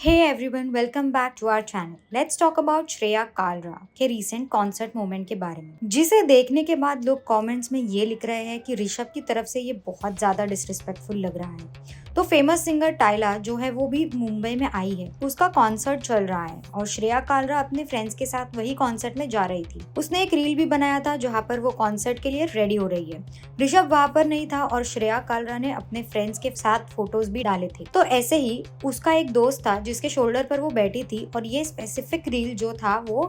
Hey everyone, welcome back to our channel. Let's talk about Shreya Kalra के recent concert moment के बारे में, जिसे देखने के बाद लोग कमेंट्स में ये लिख रहे हैं कि ऋषभ की तरफ से ये बहुत ज्यादा डिसरिस्पेक्टफुल लग रहा है। तो फेमस सिंगर टाइला जो है वो भी मुंबई में आई है, उसका कॉन्सर्ट चल रहा है और श्रेया कालरा अपने फ्रेंड्स के साथ वही कॉन्सर्ट में जा रही थी। उसने एक रील भी बनाया था जहाँ पर वो कॉन्सर्ट के लिए रेडी हो रही है। ऋषभ वहाँ पर नहीं था और श्रेया कालरा ने अपने फ्रेंड्स के साथ फोटोज भी डाले थे। तो ऐसे ही उसका एक दोस्त था जिसके शोल्डर पर वो बैठी थी और ये स्पेसिफिक रील जो था वो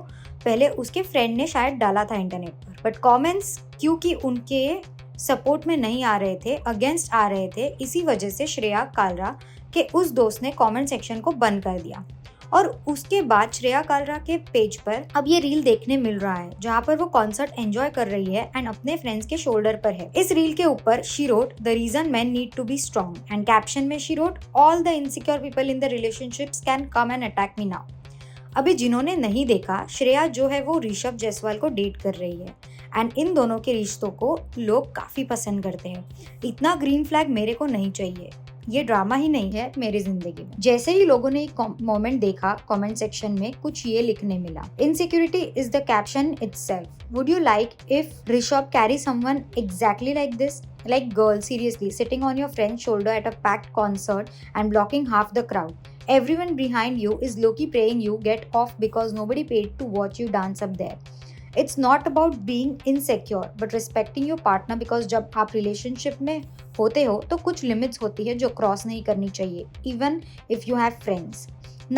पहले उसके फ्रेंड ने शायद डाला था इंटरनेट पर, बट कमेंट्स क्योंकि उनके सपोर्ट में नहीं आ रहे थे, अगेंस्ट आ रहे थे, इसी वजह से श्रेया कालरा के उस दोस्त ने कमेंट सेक्शन को बंद कर दिया। और उसके बाद श्रेया कालरा के पेज पर अब ये रील देखने मिल रहा है जहाँ पर वो कॉन्सर्ट एंजॉय कर रही है एंड अपने फ्रेंड्स के शोल्डर पर है। इस रील के ऊपर she wrote the reason men need to be strong and caption में she wrote all the insecure people in the relationships can come and attack me now. अभी जिन्होंने नहीं देखा, श्रेया जो है वो ऋषभ जायसवाल को डेट कर रही है एंड इन दोनों के रिश्तों को लोग काफी पसंद करते हैं। इतना ग्रीन फ्लैग मेरे को नहीं चाहिए, ये ड्रामा ही नहीं है मेरी जिंदगी में। जैसे ही लोगों ने एक मोमेंट देखा, कमेंट सेक्शन में कुछ ये लिखने मिला, insecurity is the caption itself. Would you like if Rishabh carry someone exactly like this? Like girl, seriously, sitting on your friend's shoulder at a packed concert and blocking half the crowd. Everyone behind you is low-key praying you get off because nobody paid to watch you dance up there. It's not about being insecure, but respecting your partner because जब आप relationship में होते हो तो कुछ limits होती है जो cross नहीं करनी चाहिए, even if you have friends.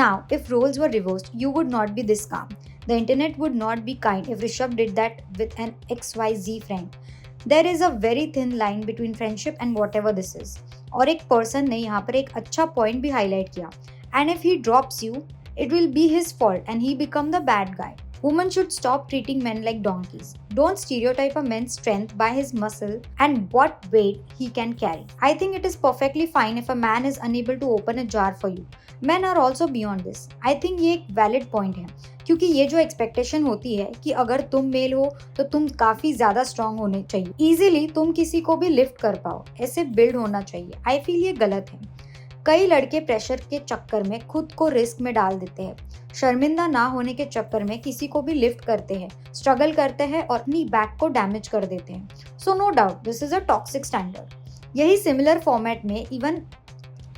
Now, if roles were reversed, you would not be this calm. The internet would not be kind if Rishabh did that with an XYZ friend. There is a very thin line between friendship and whatever this is. और एक person ने यहाँ पर एक अच्छा point भी highlight किया, and if he drops you it will be his fault and he become the bad guy. Women should stop treating men like donkeys. Don't stereotype a man's strength by his muscle and what weight he can carry. I think it is perfectly fine if a man is unable to open a jar for you. Men are also beyond this. I think ये एक valid point है, क्योंकि ये जो expectation होती है कि अगर तुम मेल हो तो तुम काफी ज्यादा स्ट्रांग होने चाहिए, इजीली तुम किसी को भी लिफ्ट कर पाओ, ऐसे बिल्ड होना चाहिए। आई फील ये गलत है। कई लड़के प्रेशर के चक्कर में खुद को रिस्क में डाल देते हैं, शर्मिंदा ना होने के चक्कर में किसी को भी लिफ्ट करते हैं, स्ट्रगल करते हैं और अपनी बैक को डैमेज कर देते हैं। So no doubt this is a toxic standard. यही सिमिलर फॉर्मेट में इवन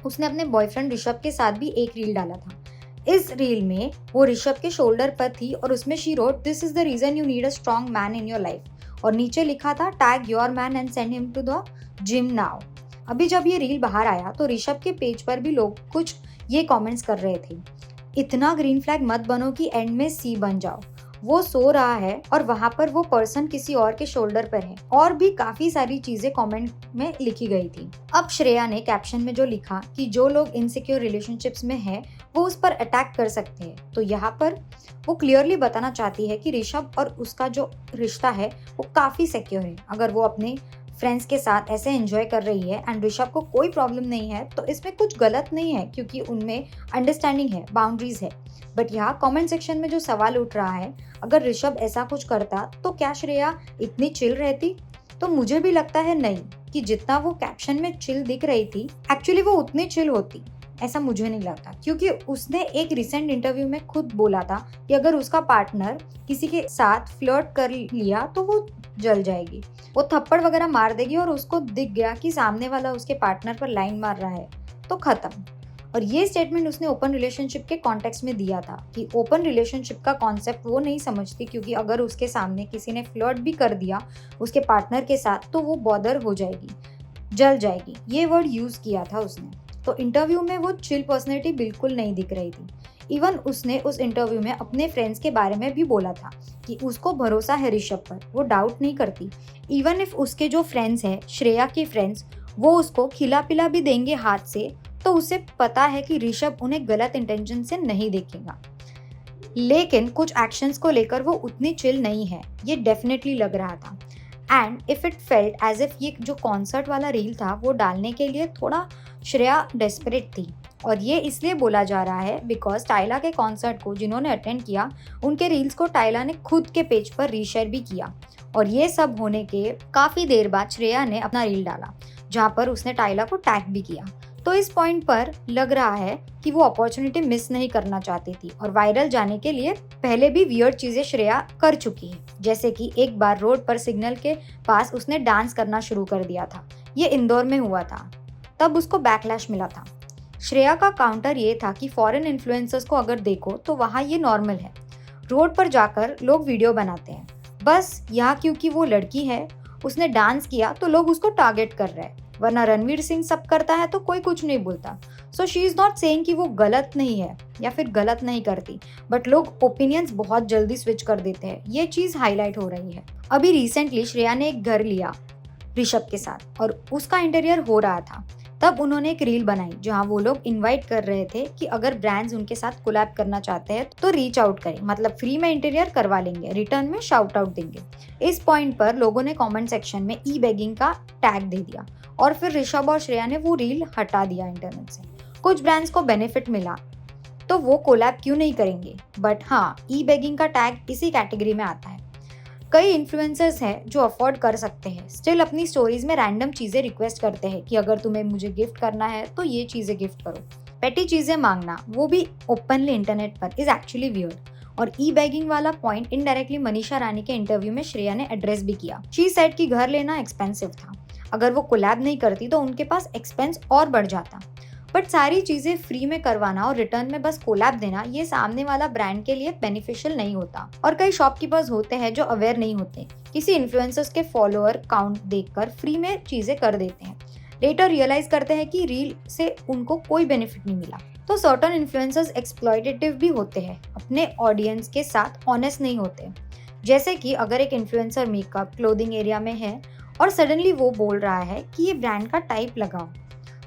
उसने अपने बॉयफ्रेंड ऋषभ के साथ भी एक रील डाला था। इस रील में वो ऋषभ के शोल्डर पर थी और उसमें she wrote this is the reason you need a strong man in your life, और नीचे लिखा था tag your man and send him to the gym now. अभी जब ये रील बाहर आया तो ऋषभ के पेज पर भी लोग कुछ ये कमेंट्स कर रहे थे, इतना ग्रीन फ्लैग मत बनो कि एंड में सी बन जाओ। वो सो रहा है और वहां पर वो पर्सन किसी और के शोल्डर पर है, और भी काफी सारी चीजें कमेंट में लिखी गई थी। अब श्रेया ने कैप्शन में जो लिखा कि जो लोग इनसिक्योर रिलेशनशिप्स में है वो उस पर अटैक कर सकते हैं, तो यहाँ पर वो क्लियरली बताना चाहती है कि ऋषभ और उसका जो रिश्ता है वो काफी सिक्योर है। अगर वो अपने फ्रेंड्स के साथ ऐसे एंजॉय कर रही है एंड ऋषभ को कोई प्रॉब्लम नहीं है तो इसमें कुछ गलत नहीं है, क्योंकि उनमें अंडरस्टैंडिंग है, बाउंड्रीज है। बट यहाँ कमेंट सेक्शन में जो सवाल उठ रहा है, अगर ऋषभ ऐसा कुछ करता तो क्या श्रेया इतनी चिल रहती? तो मुझे भी लगता है नहीं, कि जितना वो कैप्शन में चिल दिख रही थी एक्चुअली वो उतनी चिल होती, ऐसा मुझे नहीं लगता। क्योंकि उसने एक रिसेंट इंटरव्यू में खुद बोला था कि अगर उसका पार्टनर किसी के साथ फ्लर्ट कर लिया तो वो जल जाएगी, वो थप्पड़ वगैरह मार देगी, और उसको दिख गया कि सामने वाला उसके पार्टनर पर लाइन मार रहा है तो खत्म। और ये स्टेटमेंट उसने ओपन रिलेशनशिप के कॉन्टेक्स्ट में दिया था कि ओपन रिलेशनशिप का कॉन्सेप्ट वो नहीं समझती, क्योंकि अगर उसके सामने किसी ने फ्लर्ट भी कर दिया उसके पार्टनर के साथ तो वो बॉदर हो जाएगी, जल जाएगी, ये वर्ड यूज किया था उसने। तो इंटरव्यू में वो चिल पर्सनैलिटी बिल्कुल नहीं दिख रही थी। इवन उसने उस इंटरव्यू में अपने फ्रेंड्स के बारे में भी बोला था कि उसको भरोसा है ऋषभ पर, वो डाउट नहीं करती। इवन इफ उसके जो फ्रेंड्स हैं, श्रेया के फ्रेंड्स, वो उसको खिला पिला भी देंगे हाथ से, तो उसे पता है कि ऋषभ उन्हें गलत इंटेंशन से नहीं देखेगा। लेकिन कुछ एक्शंस को लेकर वो उतनी चिल नहीं है, ये डेफिनेटली लग रहा था। And if it felt as if ये जो कॉन्सर्ट वाला रील था वो डालने के लिए थोड़ा श्रेया डेस्परेट थी, और ये इसलिए बोला जा रहा है बिकॉज टाइला के कॉन्सर्ट को जिन्होंने अटेंड किया उनके रील्स को टाइला ने खुद के पेज पर रीशेयर भी किया, और ये सब होने के काफी देर बाद श्रेया ने अपना रील डाला जहाँ पर उसने टाइला को टैग भी किया। तो इस पॉइंट पर लग रहा है कि वो अपॉर्चुनिटी मिस नहीं करना चाहती थी और वायरल जाने के लिए पहले भी वियर्ड चीजें श्रेया कर चुकी है। जैसे कि एक बार रोड पर सिग्नल के पास उसने डांस करना शुरू कर दिया था। ये इंदौर में हुआ था, तब उसको बैकलैश मिला था। श्रेया का काउंटर ये था कि फॉरेन इन्फ्लुएंसर्स को अगर देखो तो वहाँ ये नॉर्मल है, रोड पर जाकर लोग वीडियो बनाते हैं। बस यहाँ क्योंकि वो लड़की है, उसने डांस किया तो लोग उसको टारगेट कर रहे हैं, वरना रणवीर सिंह सब करता है तो कोई कुछ नहीं बोलता। So she is not saying कि वो गलत नहीं है या फिर गलत नहीं करती, बट लोग ओपिनियंस बहुत जल्दी स्विच कर देते हैं। ये चीज हाईलाइट हो रही है। अभी रिसेंटली श्रेया ने एक घर लिया ऋषभ के साथ और उसका इंटीरियर हो रहा था। तब उन्होंने एक रील बनाई जहां वो लोग इनवाइट कर रहे थे कि अगर ब्रांड्स उनके साथ कोलैब करना चाहते हैं तो रीच आउट करें, मतलब फ्री में इंटीरियर करवा लेंगे, रिटर्न में शाउट आउट देंगे। इस पॉइंट पर लोगों ने कमेंट सेक्शन में ई बेगिंग का टैग दे दिया और फिर ऋषभ और श्रेया ने वो रील हटा दिया इंटरनेट से। कुछ ब्रांड्स को बेनिफिट मिला तो वो कोलैब क्यों नहीं करेंगे, बट हाँ, ई बेगिंग का टैग इसी कैटेगरी में आता है। कई इन्फ्लुएंसर्स हैं जो अफोर्ड कर सकते हैं, स्टिल अपनी स्टोरीज में रैंडम चीजें रिक्वेस्ट करते हैं कि अगर तुम्हें मुझे गिफ्ट करना है तो ये चीजें गिफ्ट करो। पेटी चीजें मांगना, वो भी ओपनली इंटरनेट पर, इज एक्चुअली वियर्ड। और ई बैगिंग वाला पॉइंट इनडायरेक्टली मनीषा रानी के इंटरव्यू में श्रेया ने एड्रेस भी किया। शी सेड कि घर लेना एक्सपेंसिव था, अगर वो कोलैब नहीं करती तो उनके पास एक्सपेंस और बढ़ जाता। बट सारी चीजें फ्री में करवाना और रिटर्न में बस कोलैब देना, ये सामने वाला ब्रांड के लिए बेनिफिशियल नहीं होता। और कई शॉपकीपर्स होते हैं जो अवेयर नहीं होते, किसी इन्फ्लुएंसर्स के फॉलोअर काउंट देखकर फ्री में चीजें कर देते हैं, लेटर रियलाइज करते हैं कि रील से उनको कोई बेनिफिट नहीं मिला। तो सर्टेन इन्फ्लुएंसर्स एक्सप्लॉयटेटिव भी होते हैं, अपने ऑडियंस के साथ ऑनेस्ट नहीं होते। जैसे कि अगर एक इन्फ्लुएंसर मेकअप क्लोथिंग एरिया में है और सडनली वो बोल रहा है कि ये ब्रांड का टाइप लगाओ,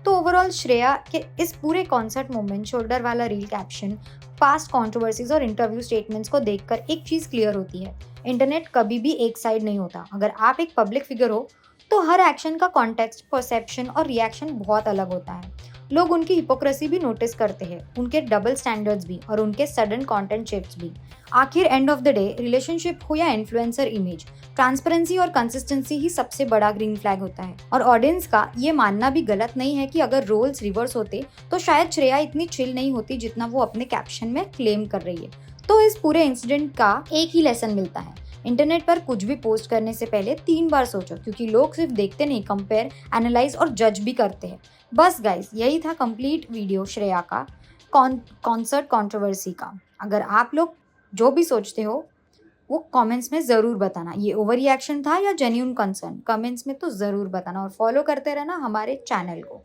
तो ओवरऑल श्रेया के इस पूरे कॉन्सर्ट मोमेंट, शोल्डर वाला रील कैप्शन, पास्ट कंट्रोवर्सीज और इंटरव्यू स्टेटमेंट्स को देखकर एक चीज क्लियर होती है, इंटरनेट कभी भी एक साइड नहीं होता। अगर आप एक पब्लिक फिगर हो तो हर एक्शन का कॉन्टेक्स्ट, परसेप्शन और रिएक्शन बहुत अलग होता है। लोग उनकी हिपोक्रेसी भी नोटिस करते हैं, उनके डबल स्टैंडर्ड्स भी और उनके सडन कंटेंट शिफ्ट्स भी। आखिर end of the day, relationship हो या इन्फ्लुएंसर इमेज, ट्रांसपेरेंसी और कंसिस्टेंसी ही सबसे बड़ा ग्रीन फ्लैग होता है। और ऑडियंस का ये मानना भी गलत नहीं है कि अगर रोल्स रिवर्स होते तो शायद श्रेया इतनी चिल नहीं होती जितना वो अपने कैप्शन में क्लेम कर रही है। तो इस पूरे इंसिडेंट का एक ही लेसन मिलता है, इंटरनेट पर कुछ भी पोस्ट करने से पहले 3 बार सोचो, क्योंकि लोग सिर्फ देखते नहीं, कंपेयर, एनालाइज और जज भी करते हैं। बस गाइस, यही था कंप्लीट वीडियो श्रेया का कॉन्सर्ट कंट्रोवर्सी का। अगर आप लोग जो भी सोचते हो वो कमेंट्स में ज़रूर बताना, ये ओवर रिएक्शन था या जेन्युइन कंसर्न, कमेंट्स में तो ज़रूर बताना और फॉलो करते रहना हमारे चैनल को।